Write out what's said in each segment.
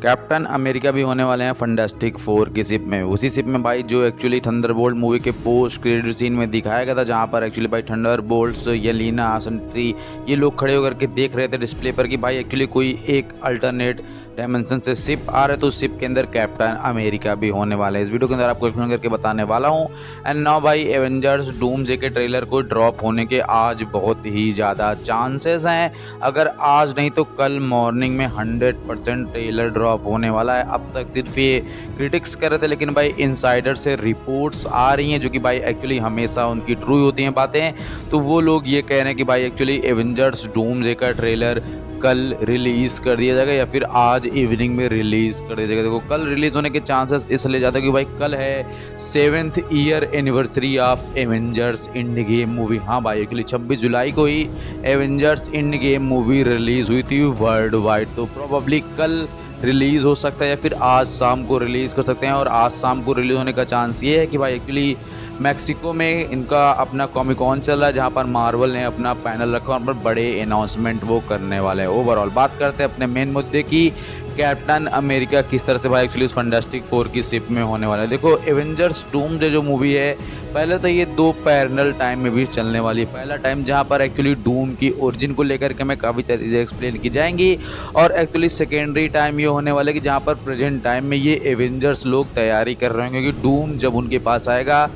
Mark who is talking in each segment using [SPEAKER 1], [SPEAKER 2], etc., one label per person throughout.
[SPEAKER 1] Captain America भी होने वाले हैं फंटास्टिक फोर की शिप में। उसी शिप में भाई जो एक्चुअली थंडरबोल्ट मूवी के पोस्ट क्रेडिट सीन में दिखाया गया था, जहां पर एक्चुअली भाई थंडरबोल्ट्स, येलेना, सेंट्री ये लोग खड़े होकर के देख रहे थे डिस्प्ले पर कि भाई एक्चुअली कोई एक अल्टरनेट डायमेंशन से शिप आ रहे, तो शिप के अंदर कैप्टन अमेरिका भी होने वाले हैं। इस वीडियो के अंदर आपको एक्सप्लेन करके बताने वाला हूं। एंड नाउ भाई एवेंजर्स डूम्सडे के ट्रेलर को ड्रॉप होने के आज बहुत ही ज़्यादा चांसेस हैं। अगर आज नहीं तो कल मॉर्निंग में 100% ट्रेलर ड्रॉप होने वाला है। अब तक सिर्फ ये क्रिटिक्स कर रहे थे, लेकिन भाई इनसाइडर से रिपोर्ट्स आ रही हैं जो कि भाई एक्चुअली हमेशा उनकी ट्रू होती हैं बातें। तो वो लोग ये कह रहे हैं कि भाई एक्चुअली एवेंजर्स डूम्सडे का ट्रेलर कल रिलीज़ कर दिया जाएगा या फिर आज इवनिंग में रिलीज़ कर दिया जाएगा। देखो कल रिलीज़ होने के चांसेस इसलिए ज़्यादा कि भाई कल है 7th year anniversary of Avengers Endgame movie. हाँ भाई एक्चुअली 26 जुलाई को ही Avengers Endgame movie release हुई थी वर्ल्ड वाइड, तो प्रोबेबली कल रिलीज़ हो सकता है या फिर आज शाम को रिलीज़ कर सकते हैं। और आज शाम को रिलीज़ होने का चांस ये है कि भाई एक्चुअली मैक्सिको में इनका अपना कॉमिकॉन चल रहा है, जहां पर मार्वल ने अपना पैनल रखा और पर बड़े अनाउंसमेंट वो करने वाले हैं। ओवरऑल बात करते हैं अपने मेन मुद्दे की, कैप्टन अमेरिका किस तरह से भाई एक्चुअली उस फंटास्टिक फोर की शिप में होने वाला है। देखो एवेंजर्स डूम्सडे जो मूवी है, पहले तो ये 2 पैरेलल टाइम में भी चलने वाली है। पहला टाइम जहां पर एक्चुअली डूम की ओरिजिन को लेकर के मैं काफ़ी चीज़ें एक्सप्लेन की जाएंगी, और एक्चुअली सेकेंडरी टाइम ये होने वाला है कि जहां पर प्रेजेंट टाइम में ये एवेंजर्स लोग तैयारी कर रहे होंगे कि डूम जब उनके पास आएगा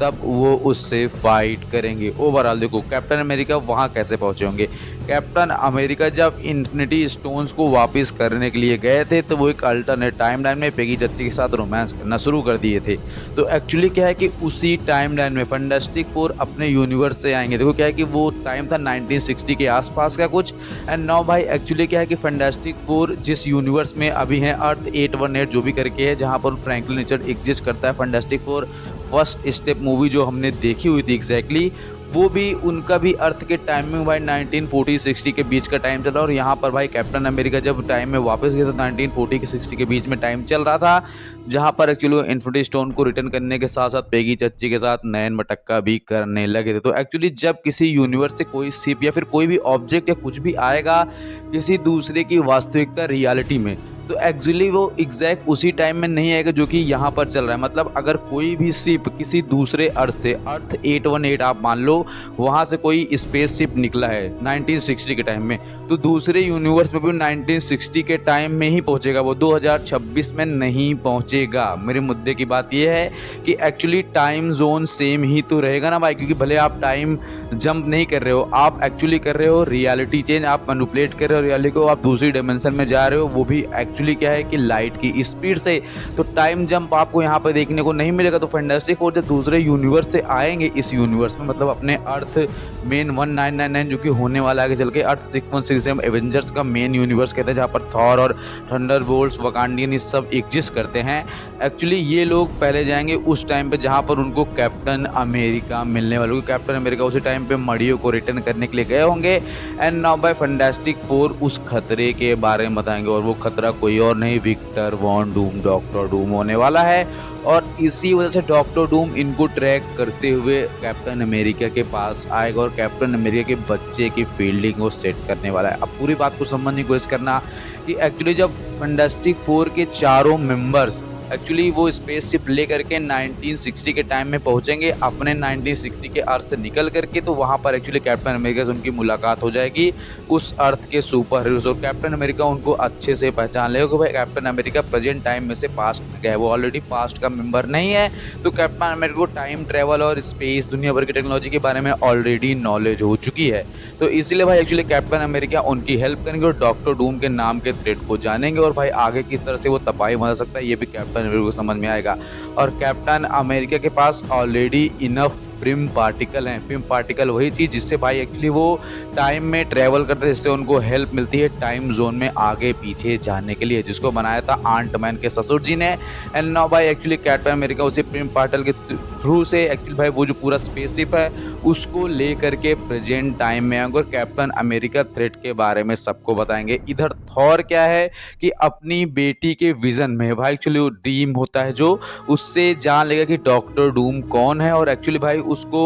[SPEAKER 1] तब वो उससे फाइट करेंगे। ओवरऑल देखो कैप्टन अमेरिका वहाँ कैसे पहुँचे होंगे। कैप्टन अमेरिका जब इन्फिनिटी स्टोन्स को वापस करने के लिए गए थे, तो वो एक अल्टरनेट टाइमलाइन में पेगी चच्ची के साथ रोमांस करना शुरू कर दिए थे। तो एक्चुअली क्या है कि उसी टाइमलाइन में फंटास्टिक फोर अपने यूनिवर्स से आएंगे। देखो क्या है कि वो टाइम था 1960 के आसपास का कुछ। एंड नाउ भाई एक्चुअली क्या है कि फंटास्टिक फोर जिस यूनिवर्स में अभी है अर्थ 818 जो भी करके है, जहाँ पर फ्रैंकलिन रिचर्ड एग्जिस्ट करता है। Fantastic four first step movie जो हमने देखी हुई थी एग्जैक्टली, वो भी उनका भी अर्थ के टाइम में भाई 1940-60 के बीच का टाइम चल रहा है। और यहाँ पर भाई कैप्टन अमेरिका जब टाइम में वापस गया था 1940 के 60 के बीच में टाइम चल रहा था, जहाँ पर एक्चुअली इन्फिनिटी स्टोन को रिटर्न करने के साथ साथ पेगी चच्ची के साथ नयन मटक्का भी करने लगे थे। तो एक्चुअली जब किसी यूनिवर्स से कोई शिप या फिर कोई भी ऑब्जेक्ट या कुछ भी आएगा किसी दूसरे की वास्तविकता रियलिटी में, तो एक्चुअली वो एग्जैक्ट उसी टाइम में नहीं आएगा जो कि यहाँ पर चल रहा है। मतलब अगर कोई भी शिप किसी दूसरे अर्थ से, अर्थ 818 आप मान लो, वहाँ से कोई स्पेस शिप निकला है 1960 के टाइम में, तो दूसरे यूनिवर्स में भी 1960 के टाइम में ही पहुँचेगा, वो 2026 में नहीं पहुँचेगा। मेरे मुद्दे की बात यह है कि एक्चुअली टाइम जोन सेम ही तो रहेगा ना भाई, क्योंकि भले आप टाइम जंप नहीं कर रहे हो, आप एक्चुअली कर रहे हो रियलिटी चेंज, आप मैनिपुलेट कर रहे हो रियलिटी को, आप दूसरी डायमेंशन में जा रहे हो, वो भी एक्चुअली क्या है कि लाइट की स्पीड से। तो टाइम जंप आपको यहाँ पर देखने को नहीं मिलेगा। तो फैंटास्टिक फोर जब दूसरे यूनिवर्स से आएंगे इस यूनिवर्स में, मतलब अपने अर्थ मेन 1999 जो कि होने वाला है आगे चल के, अर्थ 616 एवेंजर्स का मेन यूनिवर्स कहते हैं, जहाँ पर थॉर और थंडरबोल्ट्स, वकांडियन ये सब एग्जिस्ट करते हैं। एक्चुअली ये लोग पहले जाएंगे उस टाइम पे जहाँ पर उनको कैप्टन अमेरिका मिलने वाले, कैप्टन अमेरिका उसी टाइम पे मड़ियों को रिटर्न करने के लिए गए होंगे। And now by Fantastic Four उस खतरे के बारे में बताएंगे, और वो खतरा कोई और नहीं, Victor von Doom, Doctor Doom होने वाला है। और इसी वजह से डॉक्टर डूम इनको ट्रैक करते हुए कैप्टन अमेरिका के पास आएगा और कैप्टन अमेरिका के बच्चे की फील्डिंग को सेट करने वाला है। अब पूरी बात को समझने की कोशिश करना कि एक्चुअली जब फैंटास्टिक फोर के चारों मेंबर्स एक्चुअली वो स्पेसशिप ले करके 1960 के टाइम में पहुंचेंगे अपने 1960 के अर्थ से निकल करके, तो वहां पर एक्चुअली कैप्टन अमेरिका से उनकी मुलाकात हो जाएगी उस अर्थ के सुपर हीरोज, और कैप्टन अमेरिका उनको अच्छे से पहचान लेगा कि भाई कैप्टन अमेरिका प्रेजेंट टाइम में से पास्ट में गया है, वो ऑलरेडी पास्ट का मेंबर नहीं है। तो कैप्टन अमेरिका को टाइम ट्रेवल और स्पेस दुनिया भर की टेक्नोलॉजी के बारे में ऑलरेडी नॉलेज हो चुकी है। तो इसीलिए भाई एक्चुअली कैप्टन अमेरिका उनकी हेल्प करेंगे और डॉक्टर डूम के नाम के थ्रेट को जानेंगे, और भाई आगे किस तरह से वो तबाही मचा सकता है ये भी कैप्टन अमेरिका को समझ में आएगा। और कैप्टन अमेरिका के पास ऑलरेडी इनफ प्रिम पार्टिकल हैं। प्रिम पार्टिकल वही चीज़ जिससे भाई एक्चुअली वो टाइम में ट्रैवल करते हैं, जिससे उनको हेल्प मिलती है टाइम जोन में आगे पीछे जाने के लिए, जिसको बनाया था आंट मैन के ससुर जी ने। एंड नाउ भाई एक्चुअली कैप्टन अमेरिका उसी प्रिम पार्टिकल के थ्रू से एक्चुअली भाई वो जो पूरा स्पेसशिप है उसको ले करके प्रेजेंट टाइम में आएंगे और कैप्टन अमेरिका थ्रेट के बारे में सबको बताएंगे। इधर थॉर क्या है कि अपनी बेटी के विजन में भाई एक्चुअली वो ड्रीम होता है जो उससे जान लेगा कि डॉक्टर डूम कौन है, और एक्चुअली भाई उसको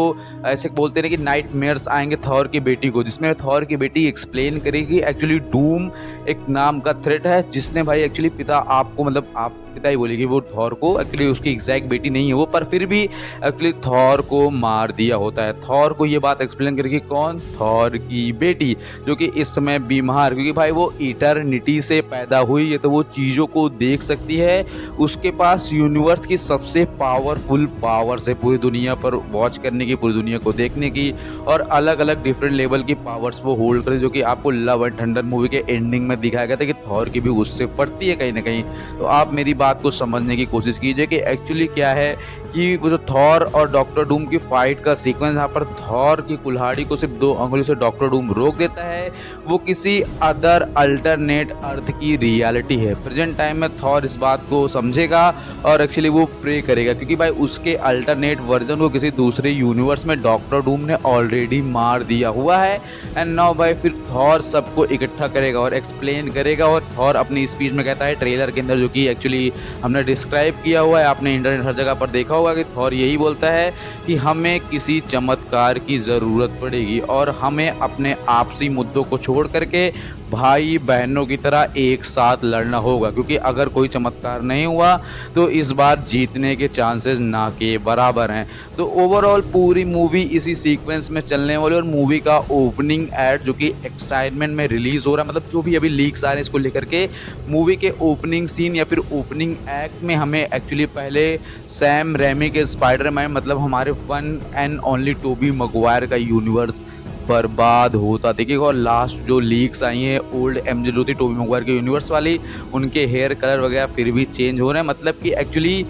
[SPEAKER 1] ऐसे बोलते हैं ना कि नाइटमेयर्स आएँगे थॉर की बेटी को, जिसमें थॉर की बेटी एक्सप्लेन करेगी एक्चुअली डूम एक नाम का थ्रेट है, जिसने भाई एक्चुअली पिता आपको मतलब आप पिता ही बोलेगी वो थॉर को, एक्चुअली उसकी एग्ज़ैक्ट बेटी नहीं है वो, पर फिर भी एक्चुअली थॉर को मार दिया होता है। थॉर को ये बात एक्सप्लेन करेगी कौन? थॉर की बेटी, जो कि इस समय बीमार, क्योंकि भाई वो इटर्निटी से पैदा हुई है तो वो चीज़ों को देख सकती है। उसके पास यूनिवर्स की सबसे पावरफुल पावर्स है पूरी दुनिया पर वॉच करने की, पूरी दुनिया को देखने की, और अलग-अलग डिफरेंट लेवल की पावर्स वो होल्ड करे, जो कि आपको लव एंड थंडर मूवी के एंडिंग में दिखाया गया था कि थॉर की भी उससे फटती है कहीं न कहीं। तो आप मेरी बात को समझने की कोशिश कीजिए कि एक्चुअली क्या है कि वो जो थॉर और डॉक्टर डूम की फाइट का सीक्वेंस, यहाँ पर थॉर की कुल्हाड़ी को सिर्फ 2 अंगुली से डॉक्टर डूम रोक देता है। वो किसी अदर अल्टरनेट अर्थ की रियलिटी है। प्रेजेंट टाइम में थॉर इस बात को समझेगा और एक्चुअली वो प्रे करेगा, क्योंकि भाई उसके अल्टरनेट वर्जन को किसी दूसरे यूनिवर्स में डॉक्टर डूम ने ऑलरेडी मार दिया हुआ है। एंड नाउ भाई फिर थॉर सबको इकट्ठा करेगा और एक्सप्लेन करेगा, और थॉर अपनी स्पीच में कहता है ट्रेलर के अंदर, जो कि एक्चुअली हमने डिस्क्राइब किया हुआ है, आपने इंटरनेट हर जगह पर देखा होगा, कि थॉर यही बोलता है कि हमें किसी चमत्कार की ज़रूरत पड़ेगी और हमें अपने आपसी मुद्दों को छोड़ करके भाई बहनों की तरह एक साथ लड़ना होगा, क्योंकि अगर कोई चमत्कार नहीं हुआ तो इस बार जीतने के चांसेस ना के बराबर हैं। तो ओवरऑल पूरी मूवी इसी सीक्वेंस में चलने वाली, और मूवी का ओपनिंग एड जो कि एक्साइटमेंट में रिलीज़ हो रहा है, मतलब जो भी अभी लीक्स आ रहे हैं इसको लेकर के, मूवी के ओपनिंग सीन या फिर ओपनिंग एक्ट में हमें एक्चुअली पहले सैम रेमी के स्पाइडरमैन, मतलब हमारे one and only Tobey Maguire का यूनिवर्स बर्बाद होता दिखेगा, और लास्ट जो लीक्स आई हैं ओल्ड एमजे जो थी टोबी मैguire के यूनिवर्स वाली, उनके हेयर कलर वगैरह फिर भी चेंज हो रहे हैं, मतलब कि एक्चुअली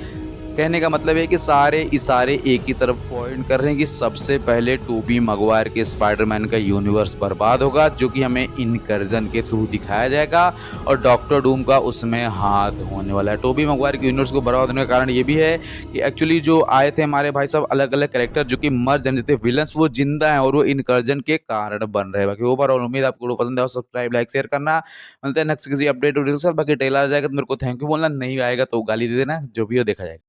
[SPEAKER 1] कहने का मतलब है कि सारे इशारे एक ही तरफ पॉइंट कर रहे हैं कि सबसे पहले टोबी मैguire के स्पाइडरमैन का यूनिवर्स बर्बाद होगा, जो कि हमें इनकर्जन के थ्रू दिखाया जाएगा, और डॉक्टर डूम का उसमें हाथ होने वाला है। टोबी मैguire के यूनिवर्स को बर्बाद होने का कारण ये भी है कि एक्चुअली जो आए थे हमारे भाई साहब अलग-अलग कैरेक्टर जो कि मर जाने थे विलन्स, वो जिंदा हैं और वो इनकर्जन के कारण बन रहे हैं। बाकी ओवरऑल उम्मीद आपको वीडियो पसंद है, और सब्सक्राइब लाइक शेयर करना। मिलते हैं नेक्स्ट किसी अपडेट वीडियो के साथ। बाकी ट्रेलर आ जाएगा तो मेरे को थैंक यू बोलना, नहीं आएगा तो गाली दे देना, जो भी हो देखा जाएगा।